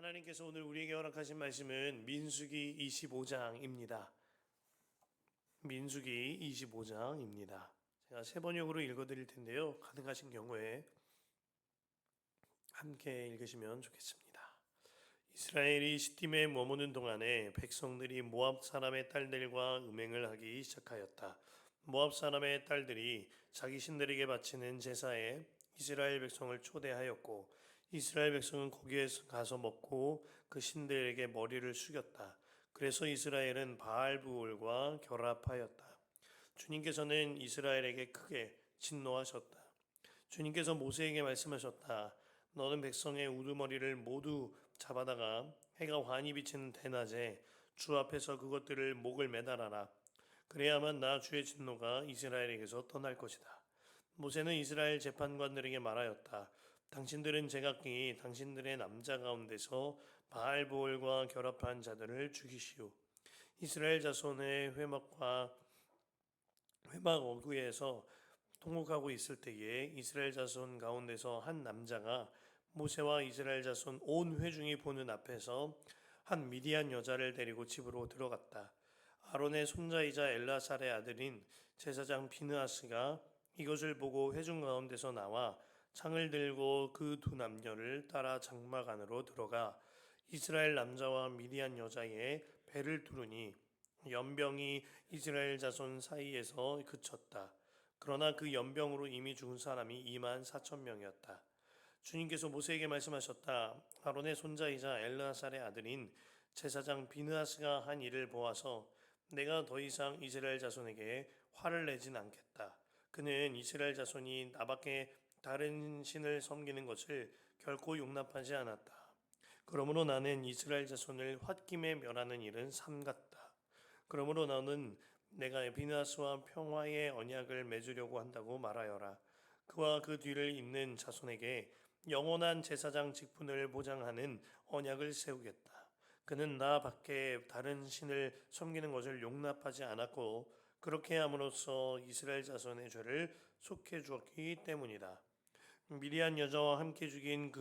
하나님께서 오늘 우리에게 허락하신 말씀은 민수기 25장입니다. 민수기 25장입니다. 제가 세 번역으로 읽어드릴 텐데요. 가능하신 경우에 함께 읽으시면 좋겠습니다. 이스라엘이 시딤에 머무는 동안에 백성들이 모압 사람의 딸들과 음행을 하기 시작하였다. 모압 사람의 딸들이 자기 신들에게 바치는 제사에 이스라엘 백성을 초대하였고 이스라엘 백성은 거기에 가서 먹고 그 신들에게 머리를 숙였다. 그래서 이스라엘은 바알부올과 결합하였다. 주님께서는 이스라엘에게 크게 진노하셨다. 주님께서 모세에게 말씀하셨다. 너는 백성의 우두머리를 모두 잡아다가 해가 환히 비치는 대낮에 주 앞에서 그것들을 목을 매달아라. 그래야만 나 주의 진노가 이스라엘에게서 떠날 것이다. 모세는 이스라엘 재판관들에게 말하였다. 당신들은 제각기 당신들의 남자 가운데서 바알보올과 결합한 자들을 죽이시오. 이스라엘 자손의 회막 어귀에서 통곡하고 있을 때에 이스라엘 자손 가운데서 한 남자가 모세와 이스라엘 자손 온 회중이 보는 앞에서 한 미디안 여자를 데리고 집으로 들어갔다. 아론의 손자이자 엘라살의 아들인 제사장 비느하스가 이것을 보고 회중 가운데서 나와 창을 들고 그 두 남녀를 따라 장막 안으로 들어가 이스라엘 남자와 미디안 여자의 배를 두르니 연병이 이스라엘 자손 사이에서 그쳤다. 그러나 그 연병으로 이미 죽은 사람이 24,000명이었다. 주님께서 모세에게 말씀하셨다. 아론의 손자이자 엘르아살의 아들인 제사장 비느하스가 한 일을 보아서 내가 더 이상 이스라엘 자손에게 화를 내진 않겠다. 그는 이스라엘 자손이 나밖에 다른 신을 섬기는 것을 결코 용납하지 않았다. 그러므로 나는 이스라엘 자손을 홧김에 멸하는 일은 삼갔다. 그러므로 너는 내가 비느하스와 평화의 언약을 맺으려고 한다고 말하여라. 그와 그 뒤를 잇는 자손에게 영원한 제사장 직분을 보장하는 언약을 세우겠다. 그는 나 밖에 다른 신을 섬기는 것을 용납하지 않았고 그렇게 함으로써 이스라엘 자손의 죄를 속해 주었기 때문이다. 미디안 여자와 함께 죽은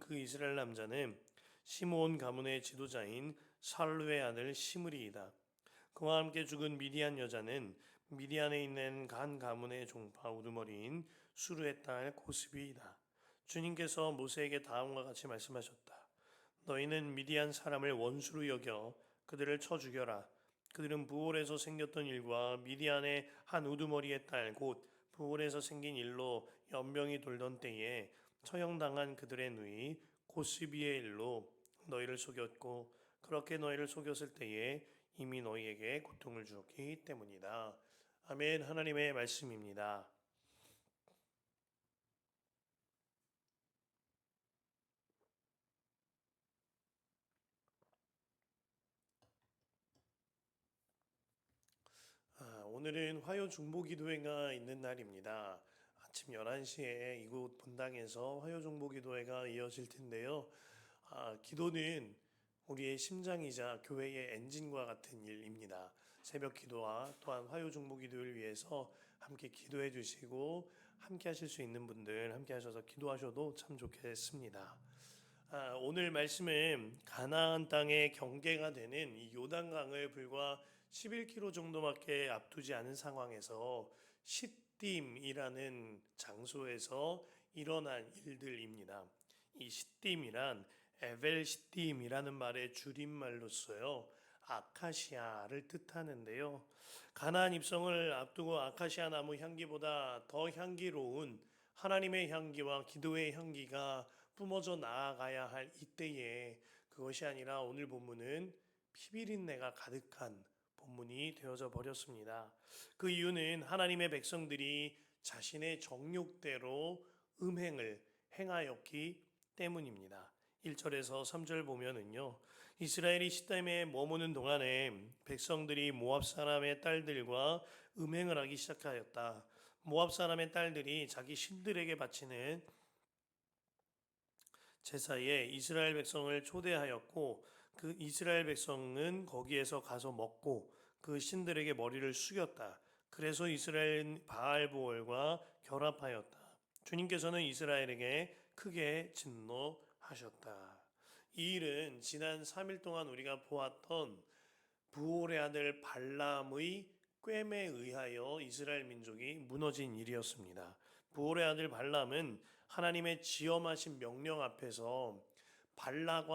그 이스라엘 남자는 시므온 가문의 지도자인 살루의 아들 시므리이다. 그와 함께 죽은 미디안 여자는 미디안에 있는 간 가문의 종파 우두머리인 수르의 딸 고스비이다. 주님께서 모세에게 다음과 같이 말씀하셨다. 너희는 미디안 사람을 원수로 여겨 그들을 쳐 죽여라. 그들은 부올에서 생겼던 일과 미디안의 한 우두머리의 딸 곧 부올에서 생긴 일로 연병이 돌던 때에 처형당한 그들의 누이 고스비의 일로 너희를 속였고 그렇게 너희를 속였을 때에 이미 너희에게 고통을 주었기 때문이다. 아멘. 하나님의 말씀입니다. 오늘은 화요 중보기도회가 있는 날입니다. 아침 11시에 이곳 본당에서 화요 중보기도회가 이어질 텐데요. 기도는 우리의 심장이자 교회의 엔진과 같은 일입니다. 새벽 기도와 또한 화요 중보기도를 위해서 함께 기도해 주시고 함께 하실 수 있는 분들 함께 하셔서 기도하셔도 참 좋겠습니다. 오늘 말씀은 가나안 땅의 경계가 되는 이 요단강을 불과 11km 정도밖에 앞두지 않은 상황에서 시딤이라는 장소에서 일어난 일들입니다. 이 시딤이란 에벨 시딤이라는 말의 줄임말로써요. 아카시아를 뜻하는데요. 가나안 입성을 앞두고 아카시아 나무 향기보다 더 향기로운 하나님의 향기와 기도의 향기가 뿜어져 나아가야 할 이때에 그것이 아니라 오늘 본문은 피비린내가 가득한 본문이 되어져 버렸습니다. 그 이유는 하나님의 백성들이 자신의 정욕대로 음행을 행하였기 때문입니다. 1절에서 3절 보면은요. 이스라엘이 시딤에 머무는 동안에 백성들이 모압 사람의 딸들과 음행을 하기 시작하였다. 모압 사람의 딸들이 자기 신들에게 바치는 제사에 이스라엘 백성을 초대하였고 그 이스라엘 백성은 거기에서 가서 먹고 그 신들에게 머리를 숙였다. 그래서 이스라엘은 바알보올과 결합하였다. 주님께서는 이스라엘에게 크게 진노하셨다. 이 일은 지난 3일 동안 우리가 보았던 부올의 아들 발람의 꾀에 의하여 이스라엘 민족이 무너진 일이었습니다. 부올의 아들 발람은 하나님의 지엄하신 명령 앞에서 발락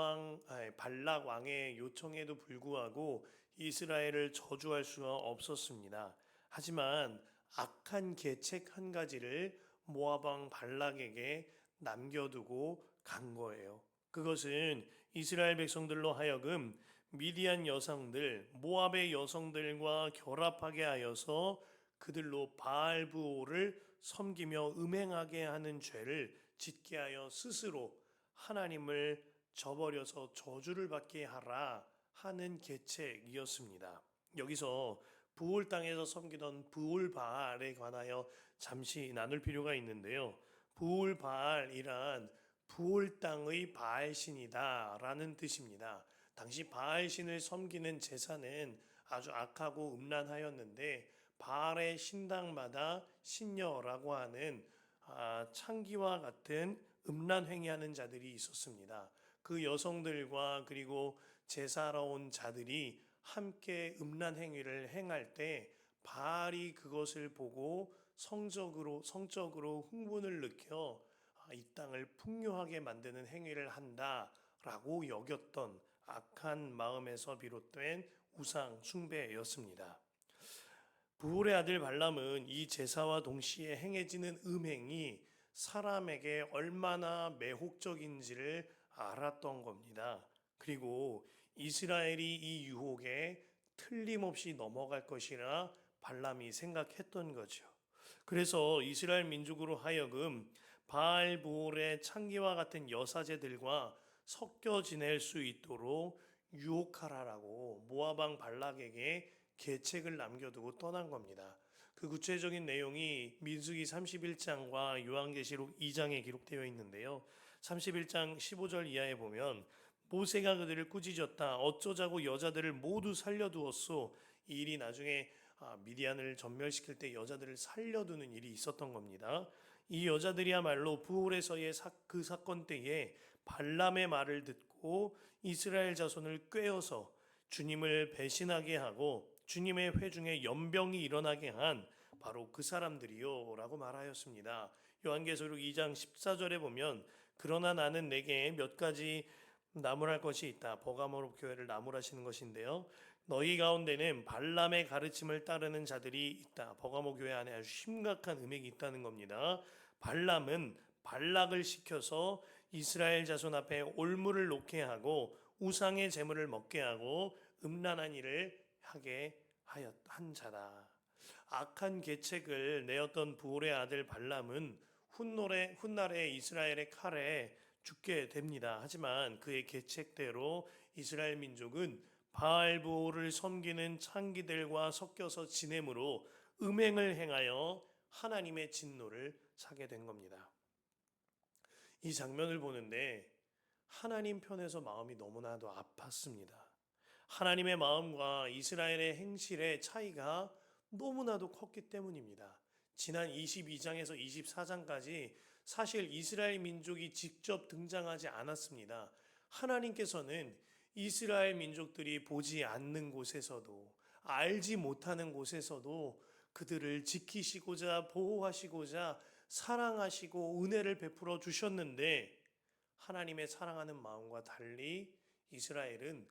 왕의 요청에도 불구하고 이스라엘을 저주할 수가 없었습니다. 하지만 악한 계책 한 가지를 모압 왕 발락에게 남겨두고 간 거예요. 그것은 이스라엘 백성들로 하여금 미디안 여성들, 모압의 여성들과 결합하게 하여서 그들로 바알브오를 섬기며 음행하게 하는 죄를 짓게 하여 스스로 하나님을 저버려서 저주를 받게 하라 하는 계책이었습니다. 여기서 부올 땅에서 섬기던 부올 바알에 관하여 잠시 나눌 필요가 있는데요. 부올 바알이란 부올 땅의 바알신이다라는 뜻입니다. 당시 바알신을 섬기는 제사는 아주 악하고 음란하였는데 바알의 신당마다 신녀라고 하는 창기와 같은 음란 행위하는 자들이 있었습니다. 그 여성들과 그리고 제사하러 온 자들이 함께 음란 행위를 행할 때 바알이 그것을 보고 성적으로 흥분을 느껴 이 땅을 풍요하게 만드는 행위를 한다라고 여겼던 악한 마음에서 비롯된 우상 숭배였습니다. 부올의 아들 발람은 이 제사와 동시에 행해지는 음행이 사람에게 얼마나 매혹적인지를 알았던 겁니다. 그리고 이스라엘이 이 유혹에 틀림없이 넘어갈 것이라 발람이 생각했던 거죠. 그래서 이스라엘 민족으로 하여금 바알브올의 창기와 같은 여사제들과 섞여 지낼 수 있도록 유혹하라라고 모압 왕 발락에게 계책을 남겨두고 떠난 겁니다. 그 구체적인 내용이 민수기 31장과 요한계시록 2장에 기록되어 있는데요. 31장 15절 이하에 보면 모세가 그들을 꾸짖었다. 어쩌자고 여자들을 모두 살려두었소. 이 일이 나중에 미디안을 전멸시킬 때 여자들을 살려두는 일이 있었던 겁니다. 이 여자들이야말로 부올에서의 그 사건 때에 발람의 말을 듣고 이스라엘 자손을 꾀어서 주님을 배신하게 하고 주님의 회중에 연병이 일어나게 한 바로 그 사람들이요 라고 말하였습니다. 요한계시록 2장 14절에 보면 그러나 나는 내게 몇 가지 나무랄 것이 있다. 버가모 교회를 나무라시는 것인데요. 너희 가운데는 발람의 가르침을 따르는 자들이 있다. 버가모 교회 안에 아주 심각한 음행이 있다는 겁니다. 발람은 발락을 시켜서 이스라엘 자손 앞에 올무를 놓게 하고 우상의 제물을 먹게 하고 음란한 일을 하게 한 자다. 악한 계책을 내었던 부올의 아들 발람은 훗날에 이스라엘의 칼에 죽게 됩니다. 하지만 그의 계책대로 이스라엘 민족은 바알브올을 섬기는 창기들과 섞여서 지내므로 음행을 행하여 하나님의 진노를 사게 된 겁니다. 이 장면을 보는데 하나님 편에서 마음이 너무나도 아팠습니다. 하나님의 마음과 이스라엘의 행실의 차이가 너무나도 컸기 때문입니다. 지난 22장에서 24장까지 사실 이스라엘 민족이 직접 등장하지 않았습니다. 하나님께서는 이스라엘 민족들이 보지 않는 곳에서도 알지 못하는 곳에서도 그들을 지키시고자 보호하시고자 사랑하시고 은혜를 베풀어 주셨는데 하나님의 사랑하는 마음과 달리 이스라엘은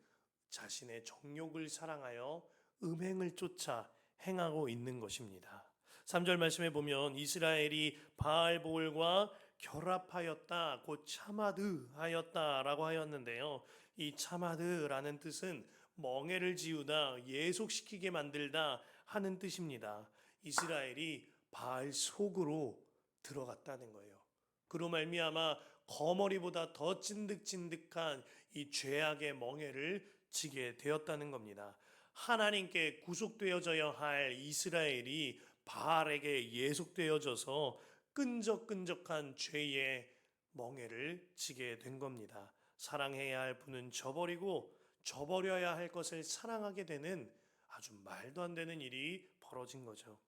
자신의 정욕을 사랑하여 음행을 쫓아 행하고 있는 것입니다. 3절 말씀에 보면 이스라엘이 바알볼과 결합하였다, 곧 차마드하였다라고 하였는데요. 이 차마드라는 뜻은 멍에를 지우다, 예속시키게 만들다 하는 뜻입니다. 이스라엘이 바알 속으로 들어갔다는 거예요. 그로 말미암아 거머리보다 더 찐득찐득한 이 죄악의 멍에를 지게 되었다는 겁니다. 하나님께 구속되어져야 할 이스라엘이 바알에게 예속되어져서 끈적끈적한 죄의 멍에를 지게 된 겁니다. 사랑해야 할 분은 저버리고 저버려야 할 것을 사랑하게 되는 아주 말도 안 되는 일이 벌어진 거죠.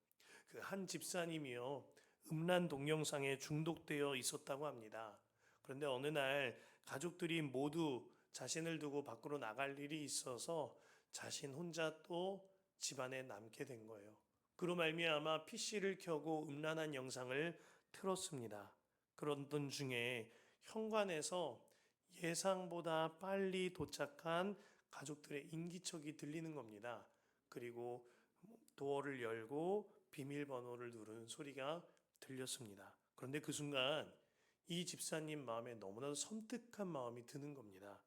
그 한 집사님이요, 음란 동영상에 중독되어 있었다고 합니다. 그런데 어느 날 가족들이 모두 자신을 두고 밖으로 나갈 일이 있어서 자신 혼자 또 집안에 남게 된 거예요. 그로 말미암아 PC를 켜고 음란한 영상을 틀었습니다. 그러던 중에 현관에서 예상보다 빨리 도착한 가족들의 인기척이 들리는 겁니다. 그리고 도어를 열고 비밀번호를 누르는 소리가 들렸습니다. 그런데 그 순간 이 집사님 마음에 너무나도 섬뜩한 마음이 드는 겁니다.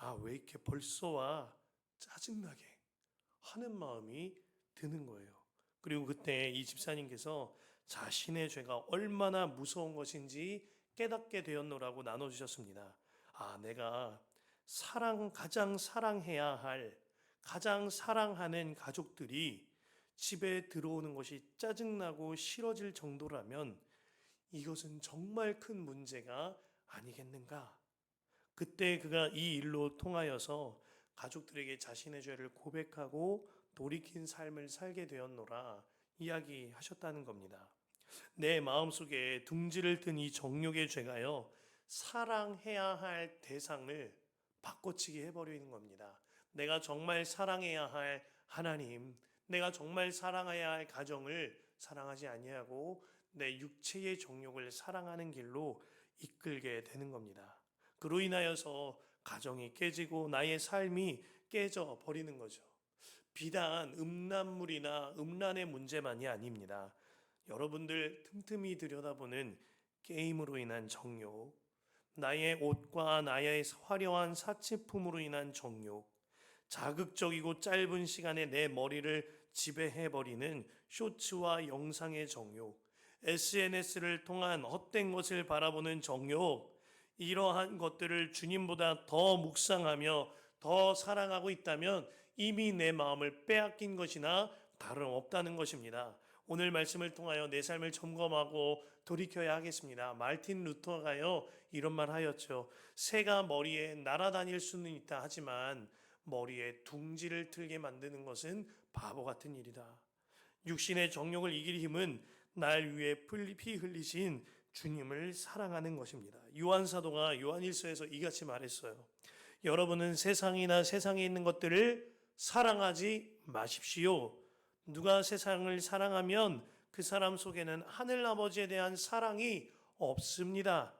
아, 왜 이렇게 벌써 와? 짜증나게 하는 마음이 드는 거예요. 그리고 그때 이 집사님께서 자신의 죄가 얼마나 무서운 것인지 깨닫게 되었노라고 나눠주셨습니다. 아, 내가 가장 사랑해야 할, 가장 사랑하는 가족들이 집에 들어오는 것이 짜증나고 싫어질 정도라면 이것은 정말 큰 문제가 아니겠는가? 그때 그가 이 일로 통하여서 가족들에게 자신의 죄를 고백하고 돌이킨 삶을 살게 되었노라 이야기하셨다는 겁니다. 내 마음속에 둥지를 튼 이 정욕의 죄가요, 사랑해야 할 대상을 바꿔치기 해버리는 겁니다. 내가 정말 사랑해야 할 하나님, 내가 정말 사랑해야 할 가정을 사랑하지 아니하고 내 육체의 정욕을 사랑하는 길로 이끌게 되는 겁니다. 그로 인하여서 가정이 깨지고 나의 삶이 깨져 버리는 거죠. 비단 음란물이나 음란의 문제만이 아닙니다. 여러분들 틈틈이 들여다보는 게임으로 인한 정욕, 나의 옷과 나의 화려한 사치품으로 인한 정욕, 자극적이고 짧은 시간에 내 머리를 지배해버리는 쇼츠와 영상의 정욕, SNS를 통한 헛된 것을 바라보는 정욕, 이러한 것들을 주님보다 더 묵상하며 더 사랑하고 있다면 이미 내 마음을 빼앗긴 것이나 다름없다는 것입니다. 오늘 말씀을 통하여 내 삶을 점검하고 돌이켜야 하겠습니다. 말틴 루터가요 이런 말 하였죠. 새가 머리에 날아다닐 수는 있다 하지만 머리에 둥지를 틀게 만드는 것은 바보 같은 일이다. 육신의 정욕을 이길 힘은 날 위해 피 흘리신 주님을 사랑하는 것입니다. 요한 사도가 요한일서에서 이같이 말했어요. 여러분은 세상이나 세상에 있는 것들을 사랑하지 마십시오. 누가 세상을 사랑하면 그 사람 속에는 하늘 아버지에 대한 사랑이 없습니다.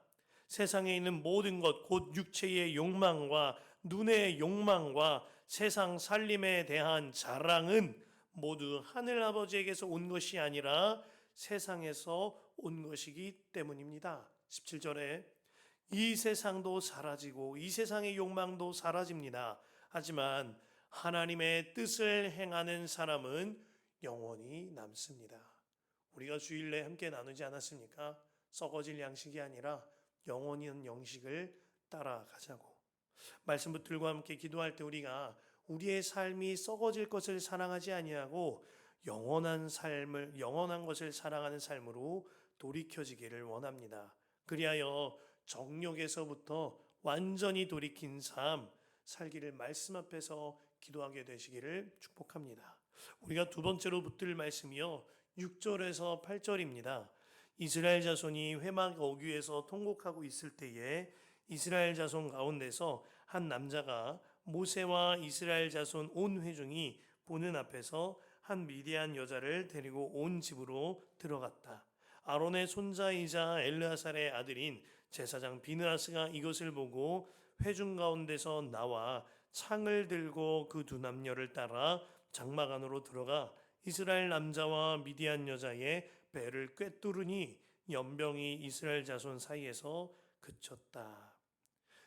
세상에 있는 모든 것, 곧 육체의 욕망과 눈의 욕망과 세상 살림에 대한 자랑은 모두 하늘 아버지에게서 온 것이 아니라 세상에서 온 것이기 때문입니다. 17절에 이 세상도 사라지고 이 세상의 욕망도 사라집니다. 하지만 하나님의 뜻을 행하는 사람은 영원히 남습니다. 우리가 주일에 함께 나누지 않았습니까? 썩어질 양식이 아니라 영원히 있는 영식을 따라가자고. 말씀 붙들과 함께 기도할 때 우리가 우리의 삶이 썩어질 것을 사랑하지 아니하고 영원한 것을 사랑하는 삶으로 돌이켜지기를 원합니다. 그리하여 정욕에서부터 완전히 돌이킨 삶 살기를 말씀 앞에서 기도하게 되시기를 축복합니다. 우리가 두 번째로 붙들 말씀이요 6절에서 8절입니다. 이스라엘 자손이 회막 어귀에서 통곡하고 있을 때에 이스라엘 자손 가운데서 한 남자가 모세와 이스라엘 자손 온 회중이 보는 앞에서 한 미디안 여자를 데리고 온 집으로 들어갔다. 아론의 손자이자 엘르아살의 아들인 제사장 비느하스가 이것을 보고 회중 가운데서 나와 창을 들고 그 두 남녀를 따라 장막 안으로 들어가 이스라엘 남자와 미디안 여자의 배를 꿰뚫으니 연병이 이스라엘 자손 사이에서 그쳤다.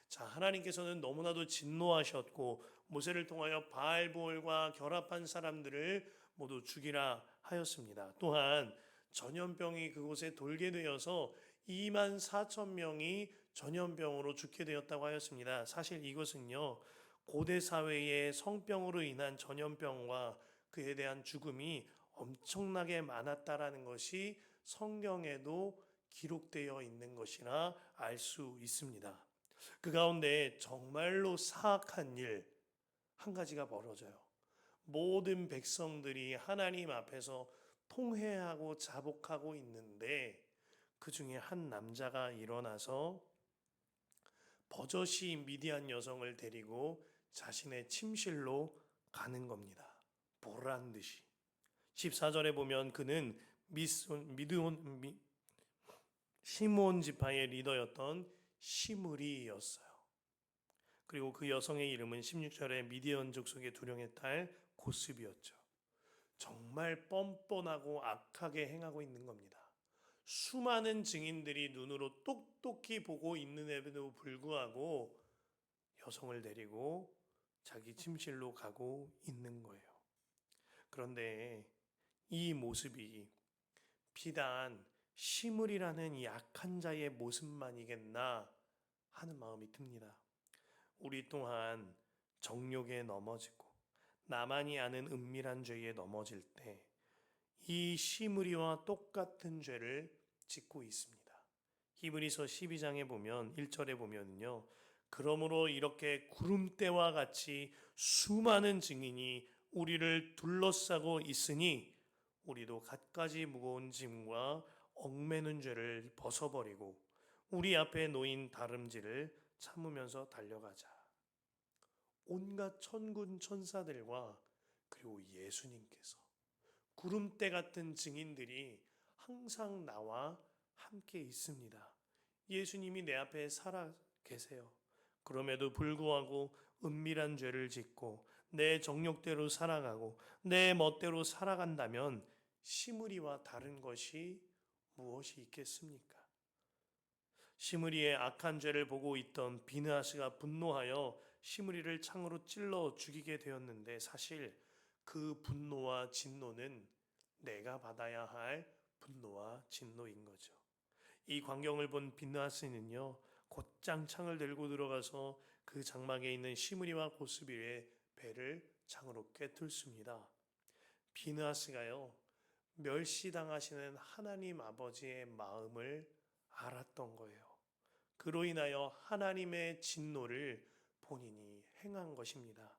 자, 하나님께서는 너무나도 진노하셨고 모세를 통하여 바알보올과 결합한 사람들을 모두 죽이라 하였습니다. 또한 전염병이 그곳에 돌게 되어서 2만 4천 명이 전염병으로 죽게 되었다고 하였습니다. 사실 이것은요 고대 사회의 성병으로 인한 전염병과 그에 대한 죽음이 엄청나게 많았다라는 것이 성경에도 기록되어 있는 것이라 알 수 있습니다. 그 가운데 정말로 사악한 일 한 가지가 벌어져요. 모든 백성들이 하나님 앞에서 통회하고 자복하고 있는데 그 중에 한 남자가 일어나서 버젓이 미디안 여성을 데리고 자신의 침실로 가는 겁니다. 보란 듯이. 14절에 보면 그는 시므온 지파의 리더였던 시므리였어요. 그리고 그 여성의 이름은 16절에 미디안 족속의 두령의 딸 고스비였죠. 정말 뻔뻔하고 악하게 행하고 있는 겁니다. 수많은 증인들이 눈으로 똑똑히 보고 있는데도 불구하고 여성을 데리고 자기 침실로 가고 있는 거예요. 그런데 이 모습이 비단 시므리라는 이 악한 자의 모습만이겠나 하는 마음이 듭니다. 우리 또한 정욕에 넘어지고 나만이 아는 은밀한 죄에 넘어질 때 이 시므리와 똑같은 죄를 짓고 있습니다. 히브리서 12장에 보면 1절에 보면요. 그러므로 이렇게 구름대와 같이 수많은 증인이 우리를 둘러싸고 있으니 우리도 갖가지 무거운 짐과 얽매는 죄를 벗어버리고 우리 앞에 놓인 다름질을 참으면서 달려가자. 온갖 천군 천사들과 그리고 예수님께서 구름대 같은 증인들이 항상 나와 함께 있습니다. 예수님이 내 앞에 살아 계세요. 그럼에도 불구하고 은밀한 죄를 짓고 내 정욕대로 살아가고 내 멋대로 살아간다면 시므리와 다른 것이 무엇이 있겠습니까? 시므리의 악한 죄를 보고 있던 비느하스가 분노하여 시므리를 창으로 찔러 죽이게 되었는데 사실 그 분노와 진노는 내가 받아야 할 분노와 진노인 거죠. 이 광경을 본 비느하스는요, 곧장 창을 들고 들어가서 그 장막에 있는 시므리와 고스비의 배를 창으로 꿰뚫습니다. 비느하스가요, 멸시당하시는 하나님 아버지의 마음을 알았던 거예요. 그로 인하여 하나님의 진노를 본인이 행한 것입니다.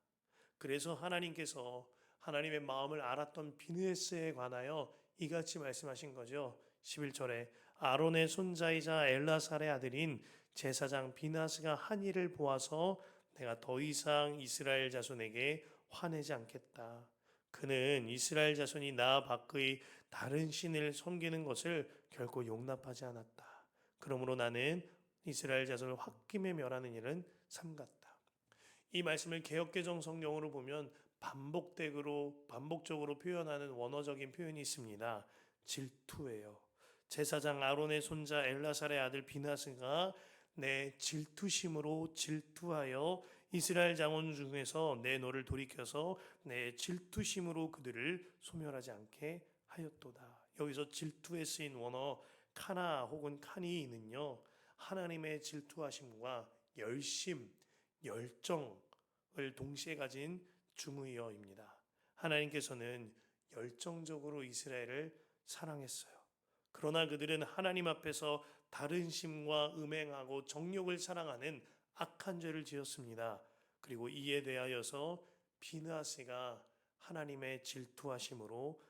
그래서 하나님께서 하나님의 마음을 알았던 비느하스에 관하여 이같이 말씀하신 거죠. 11절에 아론의 손자이자 엘라살의 아들인 제사장 비느하스가 한 일을 보아서 내가 더 이상 이스라엘 자손에게 화내지 않겠다. 그는 이스라엘 자손이 나 밖의 다른 신을 섬기는 것을 결코 용납하지 않았다. 그러므로 나는 이스라엘 자손을 홧김에 멸하는 일은 삼갔다. 이 말씀을 개역개정 성경으로 보면 반복적으로 표현하는 원어적인 표현이 있습니다. 질투예요. 제사장 아론의 손자 엘라살의 아들 비느하스가 내 질투심으로 질투하여 이스라엘 장원 중에서 내 너를 돌이켜서 내 질투심으로 그들을 소멸하지 않게 하였도다. 여기서 질투에 쓰인 원어 카나 혹은 카니는요, 하나님의 질투하심과 열심, 열정을 동시에 가진 중의어입니다. 하나님께서는 열정적으로 이스라엘을 사랑했어요. 그러나 그들은 하나님 앞에서 다른 심과 음행하고 정욕을 사랑하는 악한 죄를 지었습니다. 그리고 이에 대하여서 비느하스가 하나님의 질투하심으로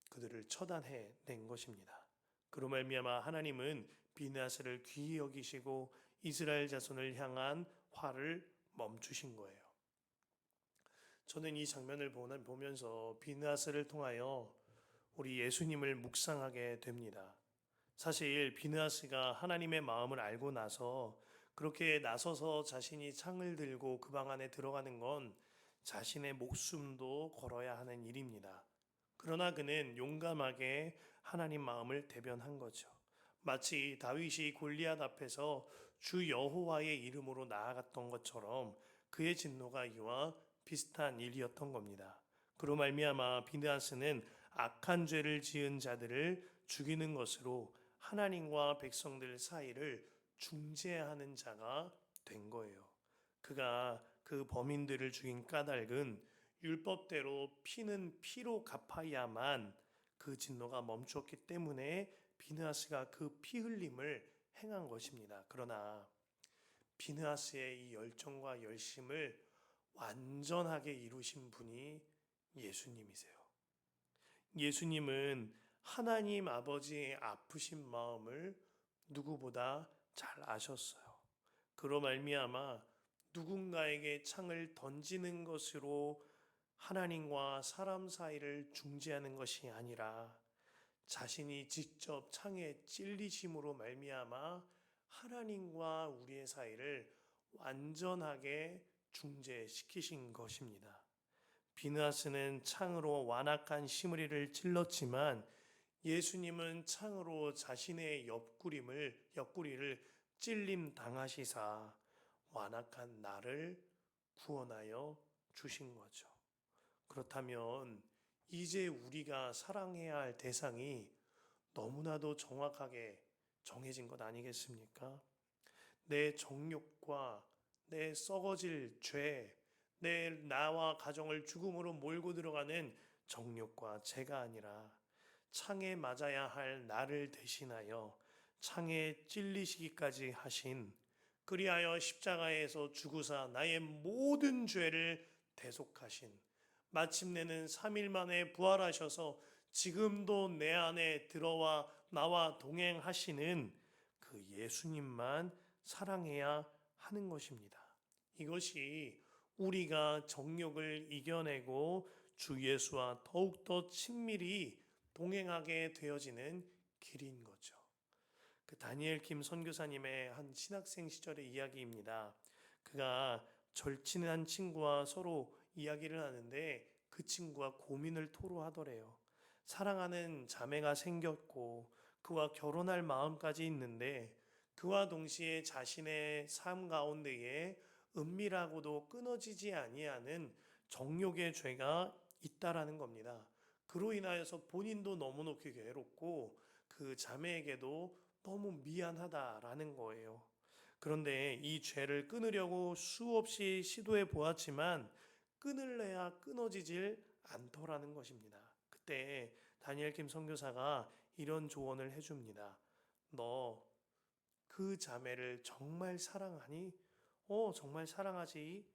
그들을 처단해 낸 것입니다. 그로 말미암아 하나님은 비느하스를 귀히 여기시고 이스라엘 자손을 향한 화를 멈추신 거예요. 저는 이 장면을 보면서 비느하스를 통하여 우리 예수님을 묵상하게 됩니다. 사실 비느하스가 하나님의 마음을 알고 나서 그렇게 나서서 자신이 창을 들고 그 방 안에 들어가는 건 자신의 목숨도 걸어야 하는 일입니다. 그러나 그는 용감하게 하나님 마음을 대변한 거죠. 마치 다윗이 골리앗 앞에서 주 여호와의 이름으로 나아갔던 것처럼 그의 진노가 이와 비슷한 일이었던 겁니다. 그로 말미암아 비느하스는 악한 죄를 지은 자들을 죽이는 것으로 하나님과 백성들 사이를 중재하는 자가 된 거예요. 그가 그 범인들을 죽인 까닭은 율법대로 피는 피로 갚아야만 그 진노가 멈추었기 때문에 비느하스가 그 피 흘림을 행한 것입니다. 그러나 비느하스의 이 열정과 열심을 완전하게 이루신 분이 예수님이세요. 예수님은 하나님 아버지의 아프신 마음을 누구보다 잘 아셨어요. 그로 말미암아 누군가에게 창을 던지는 것으로 하나님과 사람 사이를 중재하는 것이 아니라 자신이 직접 창에 찔리심으로 말미암아 하나님과 우리의 사이를 완전하게 중재시키신 것입니다. 비느하스는 창으로 완악한 시므리를 찔렀지만 예수님은 창으로 자신의 옆구리를 찔림 당하시사 완악한 나를 구원하여 주신 거죠. 그렇다면 이제 우리가 사랑해야 할 대상이 너무나도 정확하게 정해진 것 아니겠습니까? 내 정욕과 내 썩어질 죄, 내 나와 가정을 죽음으로 몰고 들어가는 정욕과 죄가 아니라 창에 맞아야 할 나를 대신하여 창에 찔리시기까지 하신, 그리하여 십자가에서 죽으사 나의 모든 죄를 대속하신, 마침내는 3일 만에 부활하셔서 지금도 내 안에 들어와 나와 동행하시는 그 예수님만 사랑해야 하는 것입니다. 이것이 우리가 정욕을 이겨내고 주 예수와 더욱더 친밀히 동행하게 되어지는 길인 거죠. 그 다니엘 김 선교사님의 한 신학생 시절의 이야기입니다. 그가 절친한 친구와 서로 이야기를 하는데 그 친구가 고민을 토로하더래요. 사랑하는 자매가 생겼고 그와 결혼할 마음까지 있는데 그와 동시에 자신의 삶 가운데에 은밀하고도 끊어지지 아니하는 정욕의 죄가 있다라는 겁니다. 그로 인하여서 본인도 너무너무 괴롭고 그 자매에게도 너무 미안하다라는 거예요. 그런데 이 죄를 끊으려고 수없이 시도해 보았지만 끊을래야 끊어지질 않더라는 것입니다. 그때 다니엘 김 선교사가 이런 조언을 해줍니다. 너 그 자매를 정말 사랑하니? 정말 사랑하지?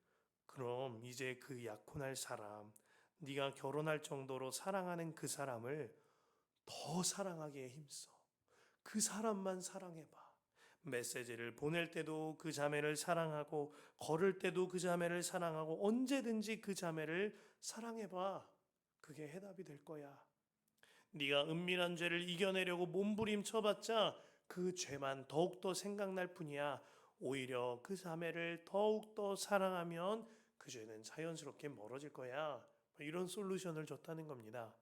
그럼 이제 그 약혼할 사람, 네가 결혼할 정도로 사랑하는 그 사람을 더 사랑하기에 힘써. 그 사람만 사랑해봐. 메시지를 보낼 때도 그 자매를 사랑하고, 걸을 때도 그 자매를 사랑하고, 언제든지 그 자매를 사랑해봐. 그게 해답이 될 거야. 네가 은밀한 죄를 이겨내려고 몸부림쳐봤자 그 죄만 더욱더 생각날 뿐이야. 오히려 그 자매를 더욱더 사랑하면 그 죄는 자연스럽게 멀어질 거야. 이런 솔루션을 줬다는 겁니다.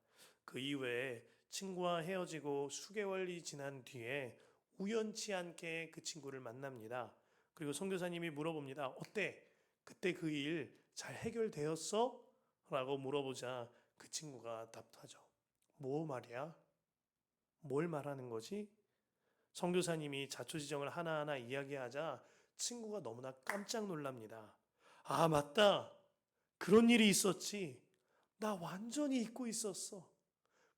그 이후에 친구와 헤어지고 수개월이 지난 뒤에 우연치 않게 그 친구를 만납니다. 그리고 선교사님이 물어봅니다. 어때? 그때 그 일 잘 해결되었어? 라고 물어보자 그 친구가 답하죠. 뭐 말이야? 뭘 말하는 거지? 선교사님이 자초지정을 하나하나 이야기하자 친구가 너무나 깜짝 놀랍니다. 아, 맞다. 그런 일이 있었지. 나 완전히 잊고 있었어.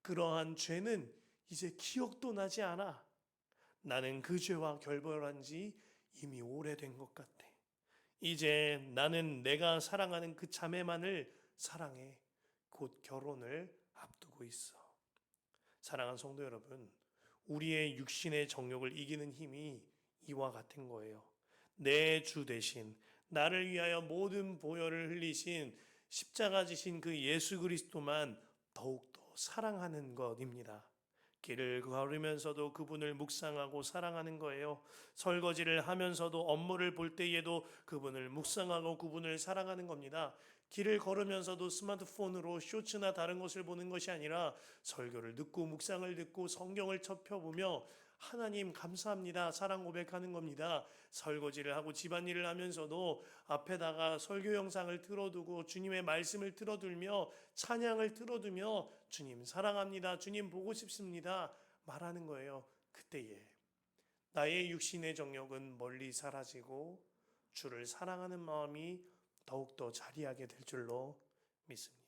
그러한 죄는 이제 기억도 나지 않아. 나는 그 죄와 결별한 지 이미 오래된 것 같아. 이제 나는 내가 사랑하는 그 자매만을 사랑해. 곧 결혼을 앞두고 있어. 사랑하는 성도 여러분, 우리의 육신의 정욕을 이기는 힘이 이와 같은 거예요. 내 주 대신 나를 위하여 모든 보혈을 흘리신 십자가 지신 그 예수 그리스도만 더욱더 사랑하는 것입니다. 길을 걸으면서도 그분을 묵상하고 사랑하는 거예요. 설거지를 하면서도 업무를 볼 때에도 그분을 묵상하고 그분을 사랑하는 겁니다. 길을 걸으면서도 스마트폰으로 쇼츠나 다른 것을 보는 것이 아니라 설교를 듣고 묵상을 듣고 성경을 펴보며 하나님 감사합니다 사랑 고백하는 겁니다. 설거지를 하고 집안일을 하면서도 앞에다가 설교 영상을 틀어두고 주님의 말씀을 틀어두며 찬양을 틀어두며 주님 사랑합니다, 주님 보고 싶습니다 말하는 거예요. 그때에 나의 육신의 정욕은 멀리 사라지고 주를 사랑하는 마음이 더욱더 자리하게 될 줄로 믿습니다.